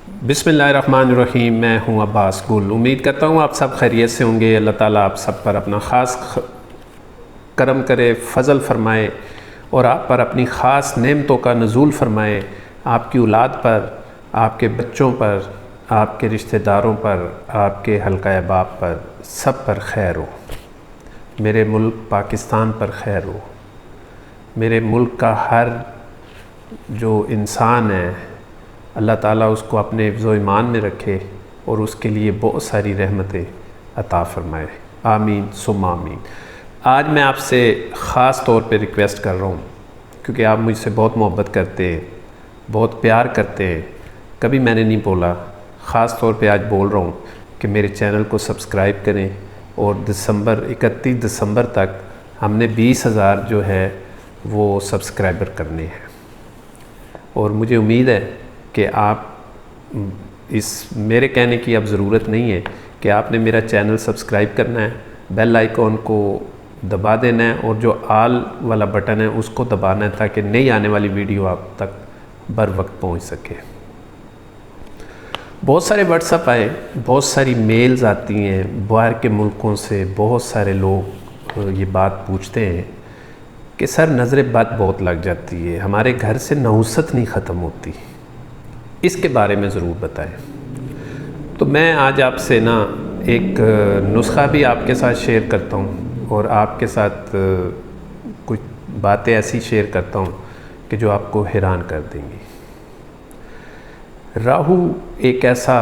بسم اللہ الرحمن الرحیم۔ میں ہوں عباس گل۔ امید کرتا ہوں آپ سب خیریت سے ہوں گے۔ اللہ تعالیٰ آپ سب پر اپنا خاص کرم کرے، فضل فرمائے اور آپ پر اپنی خاص نعمتوں کا نزول فرمائے، آپ کی اولاد پر، آپ کے بچوں پر، آپ کے رشتہ داروں پر، آپ کے حلقہ احباب پر، سب پر خیر ہو۔ میرے ملک پاکستان پر خیر ہو۔ میرے ملک کا ہر جو انسان ہے اللہ تعالیٰ اس کو اپنے حفظ و ایمان میں رکھے اور اس کے لیے بہت ساری رحمتیں عطا فرمائے۔ آمین ثم آمین۔ آج میں آپ سے خاص طور پہ ریکویسٹ کر رہا ہوں، کیونکہ آپ مجھ سے بہت محبت کرتے ہیں، بہت پیار کرتے ہیں، کبھی میں نے نہیں بولا، خاص طور پہ آج بول رہا ہوں کہ میرے چینل کو سبسکرائب کریں اور 31 دسمبر تک ہم نے 20,000 جو ہے وہ سبسکرائبر کرنے ہیں، اور مجھے امید ہے کہ آپ اس میرے کہنے کی اب ضرورت نہیں ہے کہ آپ نے میرا چینل سبسکرائب کرنا ہے، بیل آئیکن کو دبا دینا ہے اور جو آل والا بٹن ہے اس کو دبانا ہے تاکہ نئی آنے والی ویڈیو آپ تک بر وقت پہنچ سکے۔ بہت سارے واٹس ایپ آئے، بہت ساری میلز آتی ہیں باہر کے ملکوں سے، بہت سارے لوگ یہ بات پوچھتے ہیں کہ سر نظر بد بہت لگ جاتی ہے، ہمارے گھر سے نحوست نہیں ختم ہوتی، اس کے بارے میں ضرور بتائیں۔ تو میں آج آپ سے ایک نسخہ بھی آپ کے ساتھ شیئر کرتا ہوں اور آپ کے ساتھ کچھ باتیں ایسی شیئر کرتا ہوں کہ جو آپ کو حیران کر دیں گی۔ راہو ایک ایسا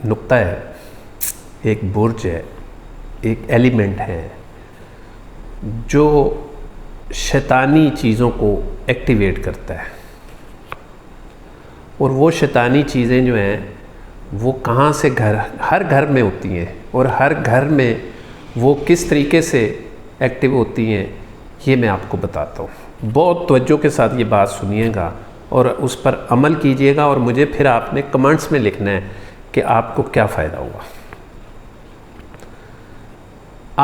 نقطہ ہے، ایک برج ہے، ایک ایلیمنٹ ہے جو شیطانی چیزوں کو ایکٹیویٹ کرتا ہے، اور وہ شیطانی چیزیں جو ہیں وہ کہاں سے ہر گھر میں ہوتی ہیں، اور ہر گھر میں وہ کس طریقے سے ایکٹیو ہوتی ہیں یہ میں آپ کو بتاتا ہوں۔ بہت توجہ کے ساتھ یہ بات سنیے گا اور اس پر عمل کیجئے گا، اور مجھے پھر آپ نے کمنٹس میں لکھنا ہے کہ آپ کو کیا فائدہ ہوا۔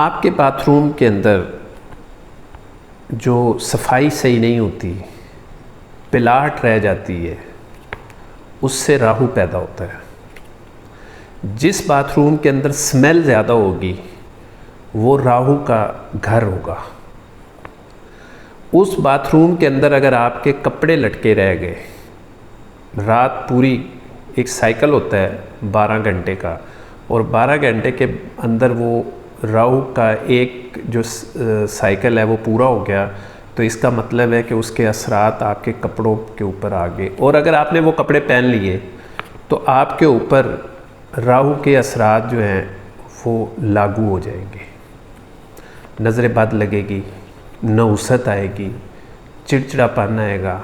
آپ کے باتھ روم کے اندر جو صفائی صحیح نہیں ہوتی، پلاٹ رہ جاتی ہے، اس سے راہو پیدا ہوتا ہے۔ جس باتھ روم کے اندر سمیل زیادہ ہوگی وہ راہو کا گھر ہوگا۔ اس باتھ روم کے اندر اگر آپ کے کپڑے لٹکے رہ گئے، رات پوری ایک سائیکل ہوتا ہے 12 گھنٹے کا، اور 12 گھنٹے کے اندر وہ راہو کا ایک جو سائیکل ہے وہ پورا ہو گیا، تو اس کا مطلب ہے کہ اس کے اثرات آپ کے کپڑوں کے اوپر آ گئے، اور اگر آپ نے وہ کپڑے پہن لیے تو آپ کے اوپر راہو کے اثرات جو ہیں وہ لاگو ہو جائیں گے۔ نظر بد لگے گی، نحوست آئے گی، چڑچڑا پن آئے گا،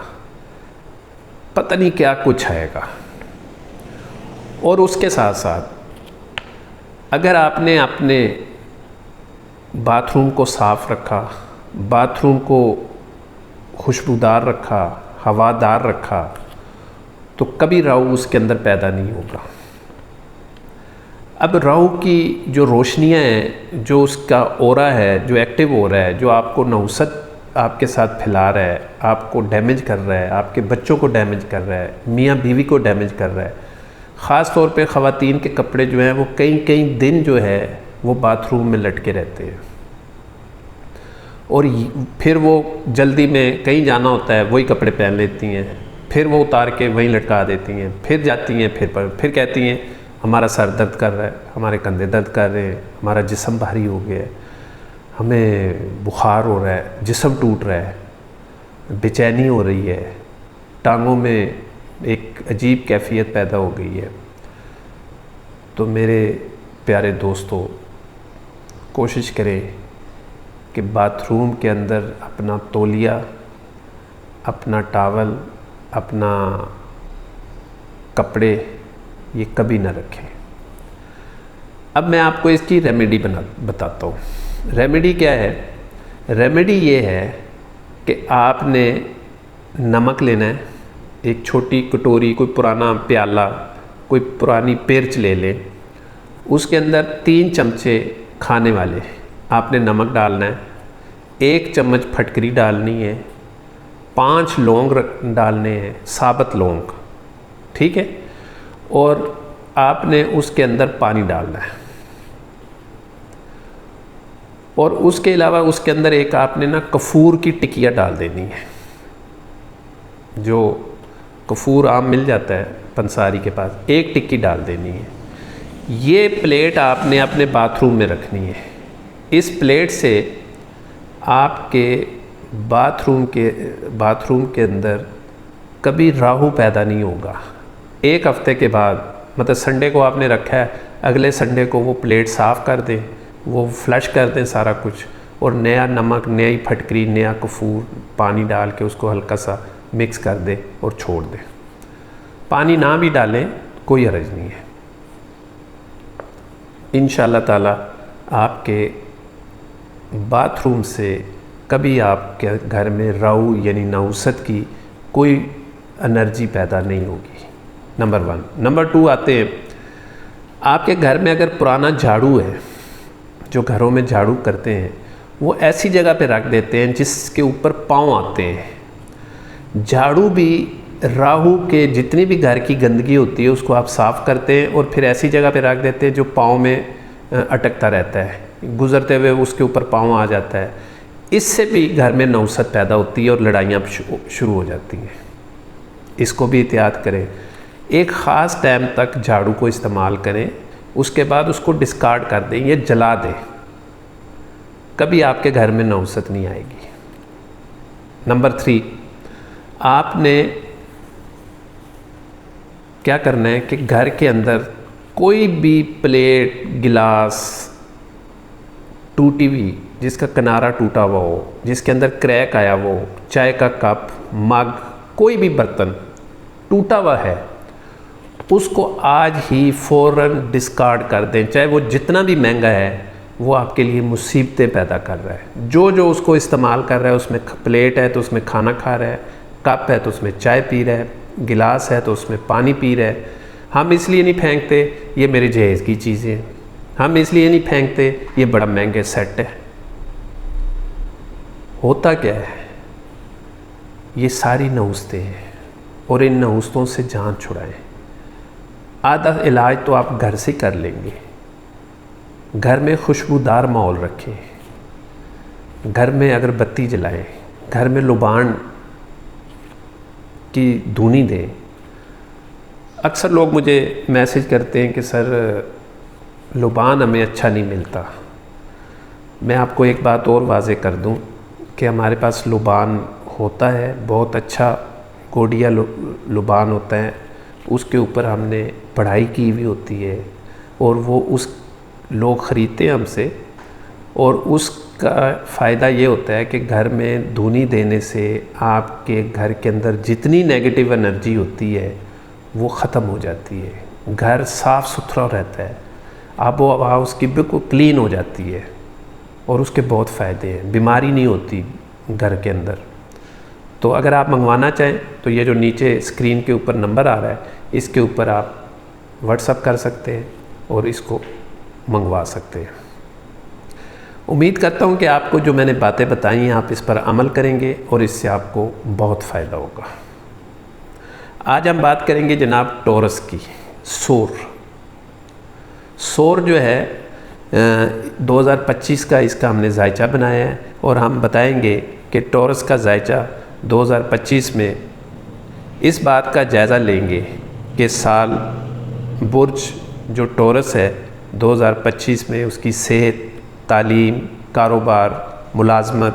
پتہ نہیں کیا کچھ آئے گا۔ اور اس کے ساتھ ساتھ اگر آپ نے اپنے باتھ روم کو صاف رکھا، باتھ روم کو خوشبودار رکھا، ہوادار رکھا، تو کبھی راہو اس کے اندر پیدا نہیں ہوگا۔ اب راہو کی جو روشنیاں ہیں، جو اس کا اورا ہے، جو ایکٹیو ہو رہا ہے، جو آپ کو نحوست آپ کے ساتھ پھیلا رہا ہے، آپ کو ڈیمیج کر رہا ہے، آپ کے بچوں کو ڈیمیج کر رہا ہے، میاں بیوی کو ڈیمیج کر رہا ہے، خاص طور پہ خواتین کے کپڑے جو ہیں وہ کئی دن جو ہے وہ باتھ روم میں لٹکے رہتے ہیں، اور پھر وہ جلدی میں کہیں جانا ہوتا ہے وہی کپڑے پہن لیتی ہیں، پھر وہ اتار کے وہیں لٹکا دیتی ہیں، پھر جاتی ہیں، پھر کہتی ہیں ہمارا سر درد کر رہا ہے، ہمارے کندھے درد کر رہے ہیں، ہمارا جسم بھاری ہو گیا ہے، ہمیں بخار ہو رہا ہے، جسم ٹوٹ رہا ہے، بے چینی ہو رہی ہے، ٹانگوں میں ایک عجیب کیفیت پیدا ہو گئی ہے۔ تو میرے پیارے دوستو، کوشش کریں کہ باتھ روم کے اندر اپنا تولیہ، اپنا ٹاول، اپنا کپڑے یہ کبھی نہ رکھیں۔ اب میں آپ کو اس کی ریمیڈی بتاتا ہوں۔ ریمیڈی کیا ہے؟ ریمیڈی یہ ہے کہ آپ نے نمک لینا ہے، ایک چھوٹی کٹوری، کوئی پرانا پیالہ، کوئی پرانی پیرچ لے لیں، اس کے اندر 3 چمچے کھانے والے آپ نے نمک ڈالنا ہے، 1 چمچ پھٹکری ڈالنی ہے، 5 لونگ ڈالنے ہیں، ثابت لونگ، ٹھیک ہے، اور آپ نے اس کے اندر پانی ڈالنا ہے، اور اس کے علاوہ اس کے اندر ایک آپ نے نا کفور کی ٹکیا ڈال دینی ہے، جو کفور عام مل جاتا ہے پنساری کے پاس، ایک ٹکی ڈال دینی ہے۔ یہ پلیٹ آپ نے اپنے باتھ روم میں رکھنی ہے۔ اس پلیٹ سے آپ کے باتھ روم کے اندر کبھی راہو پیدا نہیں ہوگا۔ ایک ہفتے کے بعد، مطلب سنڈے کو آپ نے رکھا ہے، اگلے سنڈے کو وہ پلیٹ صاف کر دیں، وہ فلش کر دیں سارا کچھ، اور نیا نمک، نئی پھٹکری، نیا کفور پانی ڈال کے اس کو ہلکا سا مکس کر دیں اور چھوڑ دیں۔ پانی نہ بھی ڈالیں کوئی حرج نہیں ہے۔ انشاءاللہ تعالیٰ آپ کے باتھ روم سے کبھی آپ کے گھر میں راہو یعنی نحوست کی کوئی انرجی پیدا نہیں ہوگی، نمبر 1۔ نمبر 2 آتے ہیں، آپ کے گھر میں اگر پرانا جھاڑو ہے، جو گھروں میں جھاڑو کرتے ہیں، وہ ایسی جگہ پہ رکھ دیتے ہیں جس کے اوپر پاؤں آتے ہیں۔ جھاڑو بھی راہو کے جتنی بھی گھر کی گندگی ہوتی ہے اس کو آپ صاف کرتے ہیں اور پھر ایسی جگہ پہ رکھ دیتے ہیں جو پاؤں میں اٹکتا رہتا ہے، گزرتے ہوئے اس کے اوپر پاؤں آ جاتا ہے۔ اس سے بھی گھر میں نحوست پیدا ہوتی ہے اور لڑائیاں شروع ہو جاتی ہیں۔ اس کو بھی احتیاط کریں۔ ایک خاص ٹائم تک جھاڑو کو استعمال کریں، اس کے بعد اس کو ڈسکارڈ کر دیں، یہ جلا دیں، کبھی آپ کے گھر میں نحوست نہیں آئے گی۔ نمبر 3، آپ نے کیا کرنا ہے کہ گھر کے اندر کوئی بھی پلیٹ، گلاس ٹوٹی ہوئی، جس کا کنارہ ٹوٹا ہوا ہو، جس کے اندر کریک آیا ہو، چائے کا کپ، مگ، کوئی بھی برتن ٹوٹا ہوا ہے، اس کو آج ہی فوراً ڈسکارڈ کر دیں، چاہے وہ جتنا بھی مہنگا ہے، وہ آپ کے لیے مصیبتیں پیدا کر رہا ہے۔ جو اس کو استعمال کر رہا ہے، اس میں پلیٹ ہے تو اس میں کھانا کھا رہا ہے، کپ ہے تو اس میں چائے پی رہا ہے، گلاس ہے تو اس میں پانی پی رہا ہے۔ ہم اس لیے نہیں پھینکتے یہ میرے جہیز کی چیزیں ہیں، ہم اس لیے نہیں پھینکتے یہ بڑا مہنگے سیٹ ہے۔ ہوتا کیا ہے؟ یہ ساری نحوستیں ہیں، اور ان نحوستوں سے جان چھڑائیں۔ آدھا علاج تو آپ گھر سے کر لیں گے۔ گھر میں خوشبودار ماحول رکھیں، گھر میں اگر بتی جلائیں، گھر میں لبان کی دھونی دیں۔ اکثر لوگ مجھے میسج کرتے ہیں کہ سر لبان ہمیں اچھا نہیں ملتا۔ میں آپ کو ایک بات اور واضح کر دوں کہ ہمارے پاس لبان ہوتا ہے، بہت اچھا گوڈیا لبان ہوتا ہے، اس کے اوپر ہم نے پڑھائی کی ہوئی ہوتی ہے، اور وہ اس لوگ خریدتے ہیں ہم سے، اور اس کا فائدہ یہ ہوتا ہے کہ گھر میں دھونی دینے سے آپ کے گھر کے اندر جتنی نیگیٹو انرجی ہوتی ہے وہ ختم ہو جاتی ہے، گھر صاف ستھرا رہتا ہے، آب و ہوا اس کی بالکل کلین ہو جاتی ہے، اور اس کے بہت فائدے ہیں، بیماری نہیں ہوتی گھر کے اندر۔ تو اگر آپ منگوانا چاہیں تو یہ جو نیچے اسکرین کے اوپر نمبر آ رہا ہے، اس کے اوپر آپ واٹس اپ کر سکتے ہیں اور اس کو منگوا سکتے ہیں۔ امید کرتا ہوں کہ آپ کو جو میں نے باتیں بتائی ہیں آپ اس پر عمل کریں گے اور اس سے آپ کو بہت فائدہ ہوگا۔ آج ہم بات کریں گے جناب ٹورس کی، سور جو ہے 2025 کا اس کا ہم نے ذائچہ بنایا ہے، اور ہم بتائیں گے کہ ٹورس کا ذائچہ 2025 میں اس بات کا جائزہ لیں گے کہ سال برج جو ٹورس ہے 2025 میں اس کی صحت، تعلیم، کاروبار، ملازمت،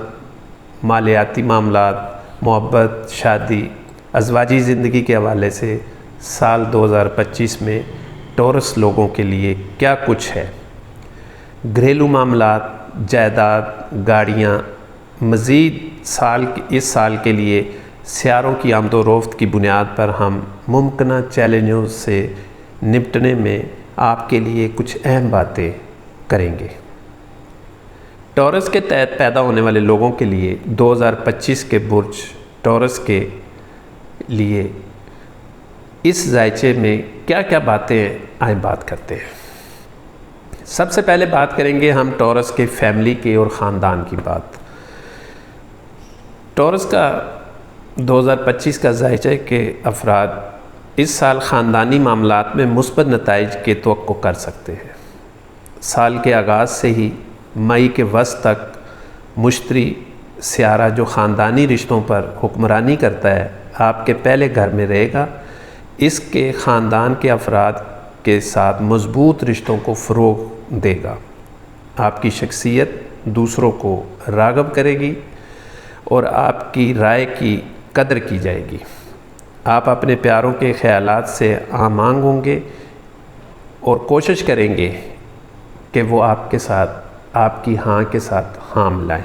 مالیاتی معاملات، محبت، شادی، ازواجی زندگی کے حوالے سے سال 2025 میں ٹورس لوگوں کے لیے کیا کچھ ہے۔ گھریلو معاملات، جائیداد، گاڑیاں، مزید اس سال کے لیے سیاروں کی آمد و رفت کی بنیاد پر ہم ممکنہ چیلنجوں سے نمٹنے میں آپ کے لیے کچھ اہم باتیں کریں گے۔ ٹورس کے تحت پیدا ہونے والے لوگوں کے لیے 2025 کے برج ٹورس کے لیے اس ذائچے میں کیا کیا باتیں ہیں، آئیں بات کرتے ہیں۔ سب سے پہلے بات کریں گے ہم ٹورس کے فیملی کے اور خاندان کی بات۔ ٹورس کا 2025 کا ذائچہ کے افراد اس سال خاندانی معاملات میں مثبت نتائج کے توقع کر سکتے ہیں۔ سال کے آغاز سے ہی مئی کے وسط تک مشتری سیارہ جو خاندانی رشتوں پر حکمرانی کرتا ہے آپ کے پہلے گھر میں رہے گا۔ اس کے خاندان کے افراد کے ساتھ مضبوط رشتوں کو فروغ دے گا۔ آپ کی شخصیت دوسروں کو راغب کرے گی اور آپ کی رائے کی قدر کی جائے گی۔ آپ اپنے پیاروں کے خیالات سے آمانگ ہوں گے اور کوشش کریں گے کہ وہ آپ کے ساتھ آپ کی ہاں کے ساتھ ہاں ملائیں۔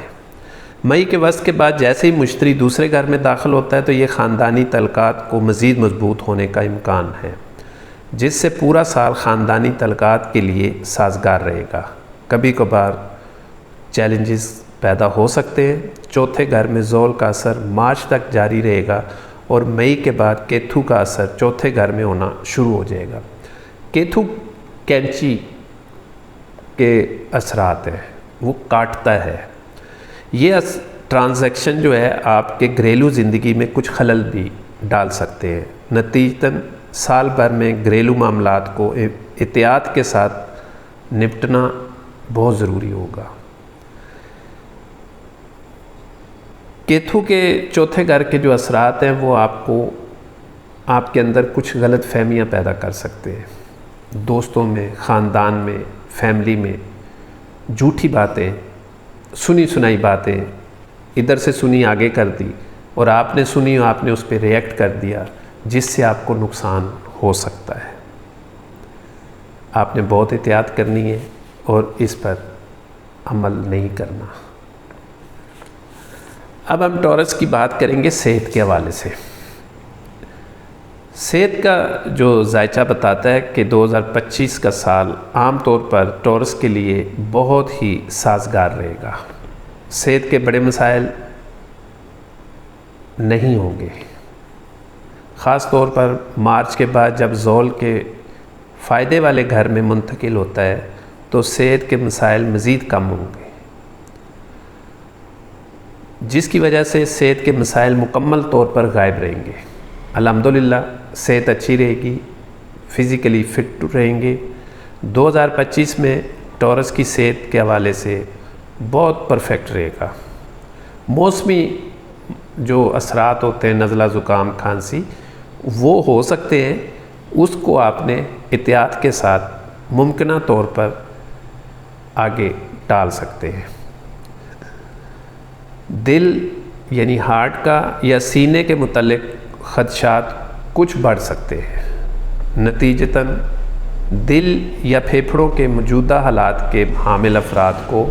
مئی کے وسط کے بعد جیسے ہی مشتری دوسرے گھر میں داخل ہوتا ہے تو یہ خاندانی تعلقات کو مزید مضبوط ہونے کا امکان ہے، جس سے پورا سال خاندانی تعلقات کے لیے سازگار رہے گا۔ کبھی کبھار چیلنجز پیدا ہو سکتے ہیں۔ چوتھے گھر میں زول کا اثر مارچ تک جاری رہے گا اور مئی کے بعد کیتھو کا اثر چوتھے گھر میں ہونا شروع ہو جائے گا۔ کیتھو کینچی کے اثرات ہیں، وہ کاٹتا ہے۔ یہ ٹرانزیکشن جو ہے آپ کے گھریلو زندگی میں کچھ خلل بھی ڈال سکتے ہیں۔ نتیجتاً سال بھر میں گھریلو معاملات کو احتیاط کے ساتھ نپٹنا بہت ضروری ہوگا۔ کیتھو کے چوتھے گھر کے جو اثرات ہیں وہ آپ کے اندر کچھ غلط فہمیاں پیدا کر سکتے ہیں۔ دوستوں میں، خاندان میں، فیملی میں جھوٹی باتیں، سنی سنائی باتیں، ادھر سے سنی آگے کر دی اور آپ نے سنی اور آپ نے اس پہ ریئیکٹ کر دیا، جس سے آپ کو نقصان ہو سکتا ہے۔ آپ نے بہت احتیاط کرنی ہے اور اس پر عمل نہیں کرنا۔ اب ہم ٹورس کی بات کریں گے صحت کے حوالے سے۔ صحت کا جو ذائچہ بتاتا ہے کہ 2025 کا سال عام طور پر ٹورس کے لیے بہت ہی سازگار رہے گا۔ صحت کے بڑے مسائل نہیں ہوں گے، خاص طور پر مارچ کے بعد جب زول کے فائدے والے گھر میں منتقل ہوتا ہے تو صحت کے مسائل مزید کم ہوں گے، جس کی وجہ سے صحت کے مسائل مکمل طور پر غائب رہیں گے۔ الحمدللہ صحت اچھی رہے گی، فزیکلی فٹ رہیں گے۔ 2025 میں ٹورس کی صحت کے حوالے سے بہت پرفیکٹ رہے گا۔ موسمی جو اثرات ہوتے ہیں، نزلہ، زکام، کھانسی، وہ ہو سکتے ہیں، اس کو آپ نے احتیاط کے ساتھ ممکنہ طور پر آگے ٹال سکتے ہیں۔ دل یعنی ہارٹ کا یا سینے کے متعلق خدشات کچھ بڑھ سکتے ہیں۔ نتیجتاً دل یا پھیپھڑوں کے موجودہ حالات کے حامل افراد کو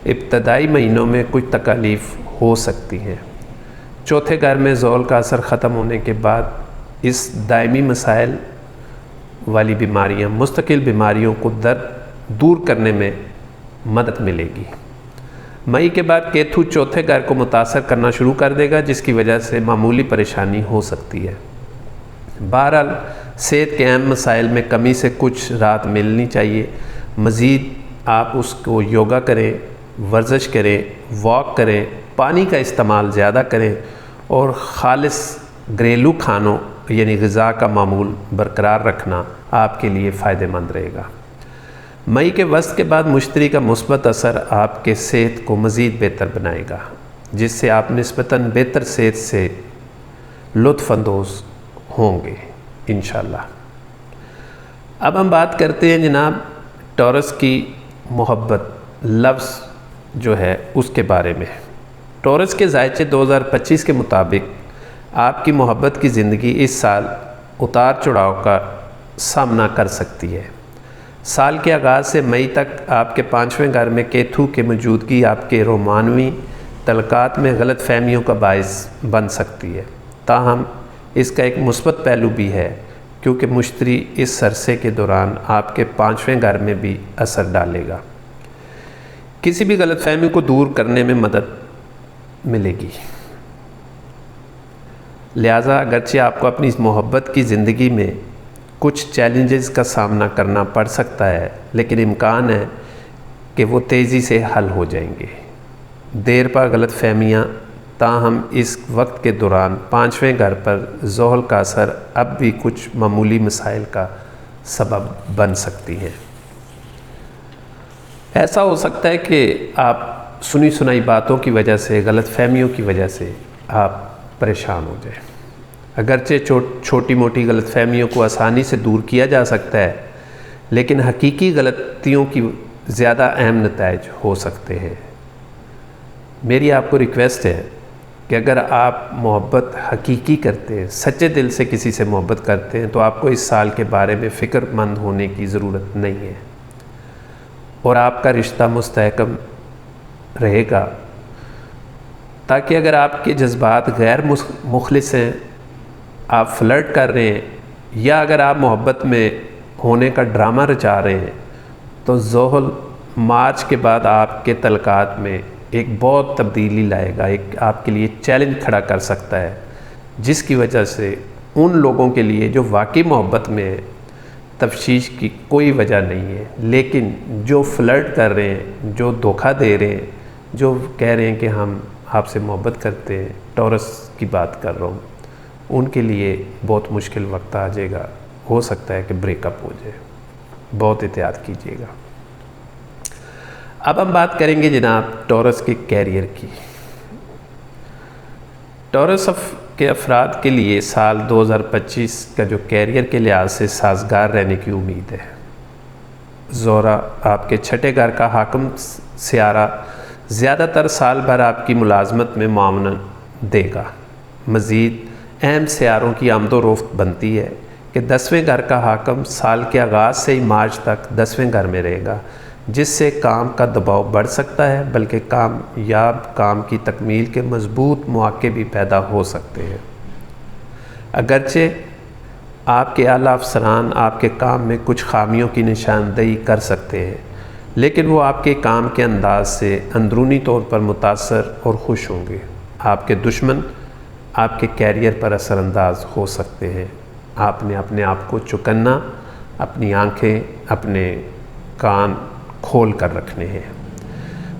ابتدائی مہینوں میں کچھ تکالیف ہو سکتی ہیں۔ چوتھے گھر میں زول کا اثر ختم ہونے کے بعد اس دائمی مسائل والی بیماریاں، مستقل بیماریوں کو دور کرنے میں مدد ملے گی۔ مئی کے بعد کیتھو چوتھے گھر کو متاثر کرنا شروع کر دے گا، جس کی وجہ سے معمولی پریشانی ہو سکتی ہے۔ بہرحال صحت کے اہم مسائل میں کمی سے کچھ راحت ملنی چاہیے۔ مزید آپ اس کو یوگا کریں، ورزش کریں، واک کریں، پانی کا استعمال زیادہ کریں اور خالص گھریلو کھانوں یعنی غذا کا معمول برقرار رکھنا آپ کے لیے فائدہ مند رہے گا۔ مئی کے وسط کے بعد مشتری کا مثبت اثر آپ کے صحت کو مزید بہتر بنائے گا، جس سے آپ نسبتاً بہتر صحت سے لطف اندوز ہوں گے انشاءاللہ۔ اب ہم بات کرتے ہیں جناب ٹورس کی محبت لفظ جو ہے اس کے بارے میں۔ ٹورس کے ذائچے 2025 کے مطابق آپ کی محبت کی زندگی اس سال اتار چڑھاؤ کا سامنا کر سکتی ہے۔ سال کے آغاز سے مئی تک آپ کے 5ویں گھر میں کیتھو کی موجودگی آپ کے رومانوی تعلقات میں غلط فہمیوں کا باعث بن سکتی ہے۔ تاہم اس کا ایک مثبت پہلو بھی ہے، کیونکہ مشتری اس عرصے کے دوران آپ کے 5ویں گھر میں بھی اثر ڈالے گا۔ کسی بھی غلط فہمی کو دور کرنے میں مدد ملے گی۔ لہٰذا اگرچہ آپ کو اپنی اس محبت کی زندگی میں کچھ چیلنجز کا سامنا کرنا پڑ سکتا ہے، لیکن امکان ہے کہ وہ تیزی سے حل ہو جائیں گے۔ دیر پا غلط فہمیاں تاہم اس وقت کے دوران 5ویں گھر پر زحل کا اثر اب بھی کچھ معمولی مسائل کا سبب بن سکتی ہیں۔ ایسا ہو سکتا ہے کہ آپ سنی سنائی باتوں کی وجہ سے، غلط فہمیوں کی وجہ سے آپ پریشان ہو جائیں۔ اگرچہ چھوٹی موٹی غلط فہمیوں کو آسانی سے دور کیا جا سکتا ہے، لیکن حقیقی غلطیوں کی زیادہ اہم نتائج ہو سکتے ہیں۔ میری آپ کو ریکویسٹ ہے کہ اگر آپ محبت حقیقی کرتے ہیں، سچے دل سے کسی سے محبت کرتے ہیں، تو آپ کو اس سال کے بارے میں فکر مند ہونے کی ضرورت نہیں ہے، اور آپ کا رشتہ مستحکم رہے گا، تاکہ اگر آپ کے جذبات غیر مخلص ہیں، آپ فلرٹ کر رہے ہیں، یا اگر آپ محبت میں ہونے کا ڈرامہ رچا رہے ہیں، تو زحل مارچ کے بعد آپ کے تعلقات میں ایک بہت تبدیلی لائے گا، ایک آپ کے لیے چیلنج کھڑا کر سکتا ہے، جس کی وجہ سے ان لوگوں کے لیے جو واقعی محبت میں ہیں تفشیش کی کوئی وجہ نہیں ہے، لیکن جو فلرٹ کر رہے ہیں، جو دھوکہ دے رہے ہیں، جو کہہ رہے ہیں کہ ہم آپ سے محبت کرتے ہیں، ٹورس کی بات کر رہا ہوں، ان کے لیے بہت مشکل وقت آ جائے گا، ہو سکتا ہے کہ بریک اپ ہو جائے۔ بہت احتیاط کیجیے گا۔ اب ہم بات کریں گے جناب ٹورس کے کیریئر کی۔ ٹورس کے افراد کے لیے سال 2025 کا جو کیریئر کے لحاظ سے سازگار رہنے کی امید ہے۔ زہرہ آپ کے 6 گھر کا حاکم سیارہ زیادہ تر سال بھر آپ کی ملازمت میں معاونت دے گا۔ مزید اہم سیاروں کی آمد و رفت بنتی ہے کہ 10ویں گھر کا حاکم سال کے آغاز سے ہی مارچ تک 10ویں گھر میں رہے گا، جس سے کام کا دباؤ بڑھ سکتا ہے، بلکہ کام کی تکمیل کے مضبوط مواقع بھی پیدا ہو سکتے ہیں۔ اگرچہ آپ کے اعلیٰ افسران آپ کے کام میں کچھ خامیوں کی نشاندہی کر سکتے ہیں، لیکن وہ آپ کے کام کے انداز سے اندرونی طور پر متاثر اور خوش ہوں گے۔ آپ کے دشمن آپ کے کیریئر پر اثر انداز ہو سکتے ہیں۔ آپ نے اپنے آپ کو چوکنا، اپنی آنکھیں، اپنے کان کھول کر رکھنے ہیں۔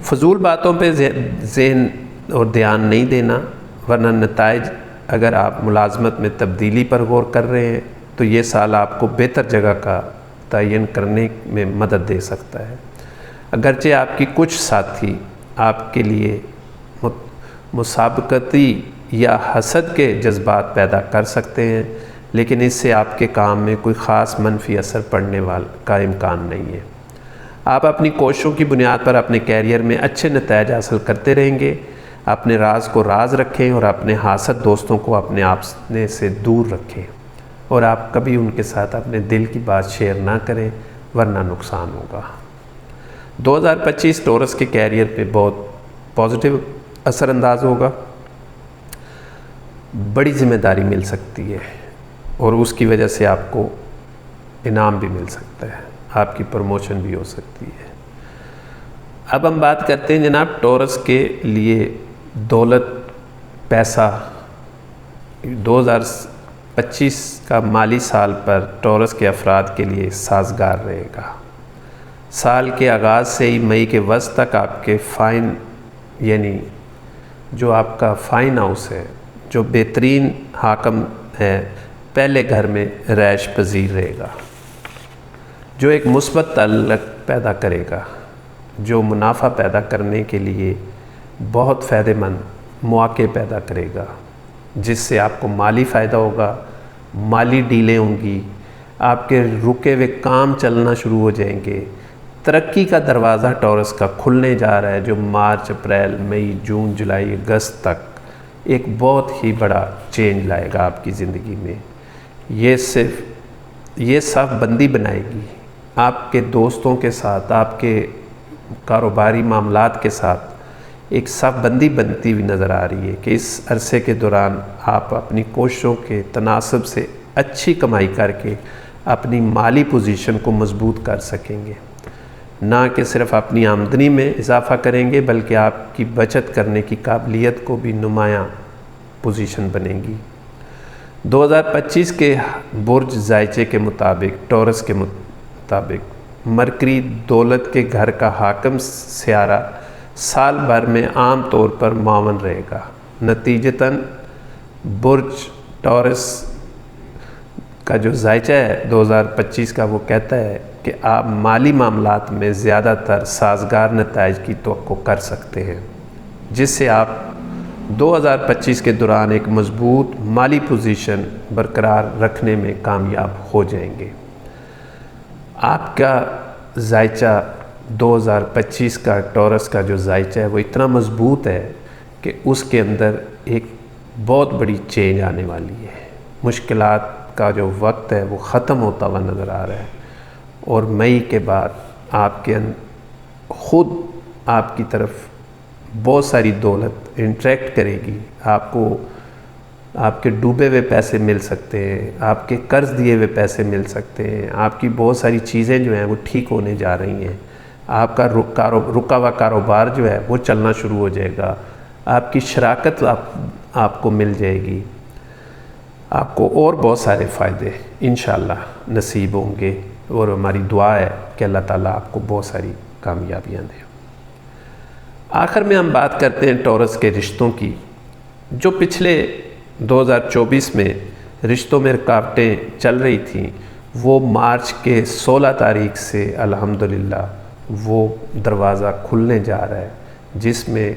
فضول باتوں پہ ذہن اور دھیان نہیں دینا، ورنہ نتائج اگر آپ ملازمت میں تبدیلی پر غور کر رہے ہیں تو یہ سال آپ کو بہتر جگہ کا تعین کرنے میں مدد دے سکتا ہے۔ اگرچہ آپ کی کچھ ساتھی آپ کے لیے مسابقتی یا حسد کے جذبات پیدا کر سکتے ہیں، لیکن اس سے آپ کے کام میں کوئی خاص منفی اثر پڑنے کا امکان نہیں ہے۔ آپ اپنی کوششوں کی بنیاد پر اپنے کیریئر میں اچھے نتائج حاصل کرتے رہیں گے۔ اپنے راز کو راز رکھیں اور اپنے حاسد دوستوں کو اپنے آپ سے دور رکھیں، اور آپ کبھی ان کے ساتھ اپنے دل کی بات شیئر نہ کریں، ورنہ نقصان ہوگا۔ 2025 ٹورس کے کیریئر پہ بہت پازیٹیو اثر انداز ہوگا۔ بڑی ذمہ داری مل سکتی ہے، اور اس کی وجہ سے آپ کو انعام بھی مل سکتا ہے، آپ کی پروموشن بھی ہو سکتی ہے۔ اب ہم بات کرتے ہیں جناب ٹورس کے لیے دولت، پیسہ۔ 2025 کا مالی سال پر ٹورس کے افراد کے لیے سازگار رہے گا۔ سال کے آغاز سے ہی مئی کے وسط تک آپ کے یعنی جو آپ کا فائن ہاؤس ہے، جو بہترین حاکم ہے، پہلے گھر میں رہائش پذیر رہے گا، جو ایک مثبت تعلق پیدا کرے گا، جو منافع پیدا کرنے کے لیے بہت فائدہ مند مواقع پیدا کرے گا، جس سے آپ کو مالی فائدہ ہوگا، مالی ڈیلیں ہوں گی، آپ کے رکے ہوئے کام چلنا شروع ہو جائیں گے۔ ترقی کا دروازہ ٹورس کا کھلنے جا رہا ہے، جو مارچ، اپریل، مئی، جون، جولائی، اگست تک ایک بہت ہی بڑا چینج لائے گا آپ کی زندگی میں۔ یہ صف بندی بنائے گی آپ کے دوستوں کے ساتھ، آپ کے کاروباری معاملات کے ساتھ ایک صف بندی بنتی ہوئی نظر آ رہی ہے کہ اس عرصے کے دوران آپ اپنی کوششوں کے تناسب سے اچھی کمائی کر کے اپنی مالی پوزیشن کو مضبوط کر سکیں گے۔ نہ کہ صرف اپنی آمدنی میں اضافہ کریں گے، بلکہ آپ کی بچت کرنے کی قابلیت کو بھی نمایاں پوزیشن بنے گی۔ 2025 کے برج زائچے کے مطابق، ٹورس کے مطابق، مرکری دولت کے گھر کا حاکم سیارہ سال بھر میں عام طور پر معاون رہے گا، نتیجتاً برج ٹورس کا جو ذائچہ ہے 2025 کا وہ کہتا ہے کہ آپ مالی معاملات میں زیادہ تر سازگار نتائج کی توقع کر سکتے ہیں، جس سے آپ 2025 کے دوران ایک مضبوط مالی پوزیشن برقرار رکھنے میں کامیاب ہو جائیں گے۔ آپ کا ذائچہ 2025 کا ٹورس کا جو ذائچہ ہے وہ اتنا مضبوط ہے کہ اس کے اندر ایک بہت بڑی چینج آنے والی ہے۔ مشکلات کا جو وقت ہے وہ ختم ہوتا ہوا نظر آ رہا ہے، اور مئی کے بعد آپ کے خود آپ کی طرف بہت ساری دولت انٹریکٹ کرے گی۔ آپ کو آپ کے ڈوبے ہوئے پیسے مل سکتے ہیں، آپ کے قرض دیے ہوئے پیسے مل سکتے ہیں، آپ کی بہت ساری چیزیں جو ہیں وہ ٹھیک ہونے جا رہی ہیں، آپ کا رکا ہوا کاروبار جو ہے وہ چلنا شروع ہو جائے گا، آپ کی شراکت آپ کو مل جائے گی، آپ کو اور بہت سارے فائدے انشاءاللہ نصیب ہوں گے، اور ہماری دعا ہے کہ اللہ تعالیٰ آپ کو بہت ساری کامیابیاں دے۔ آخر میں ہم بات کرتے ہیں ٹورس کے رشتوں کی۔ جو پچھلے 2024 میں رشتوں میں رکاوٹیں چل رہی تھیں، وہ مارچ کے 16 تاریخ سے الحمدللہ وہ دروازہ کھلنے جا رہا ہے، جس میں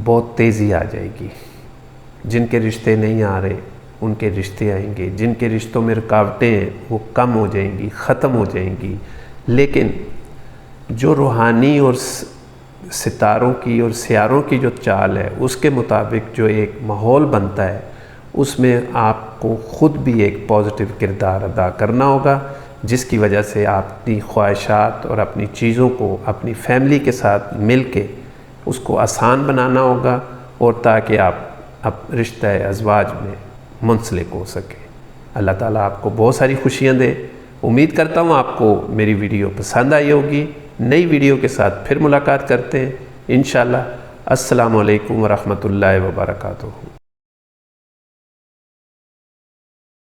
بہت تیزی آ جائے گی۔ جن کے رشتے نہیں آ رہے ان کے رشتے آئیں گے، جن کے رشتوں میں رکاوٹیں ہیں وہ کم ہو جائیں گی، ختم ہو جائیں گی۔ لیکن جو روحانی اور ستاروں کی اور سیاروں کی جو چال ہے اس کے مطابق جو ایک ماحول بنتا ہے، اس میں آپ کو خود بھی ایک پازیٹیو کردار ادا کرنا ہوگا، جس کی وجہ سے آپ اپنی خواہشات اور اپنی چیزوں کو اپنی فیملی کے ساتھ مل کے اس کو آسان بنانا ہوگا، اور تاکہ آپ رشتہ ازواج میں منسلک ہو سکے۔ اللہ تعالیٰ آپ کو بہت ساری خوشیاں دے۔ امید کرتا ہوں آپ کو میری ویڈیو پسند آئی ہوگی۔ نئی ویڈیو کے ساتھ پھر ملاقات کرتے ہیں انشاءاللہ۔ السلام علیکم ورحمۃ اللہ وبرکاتہ۔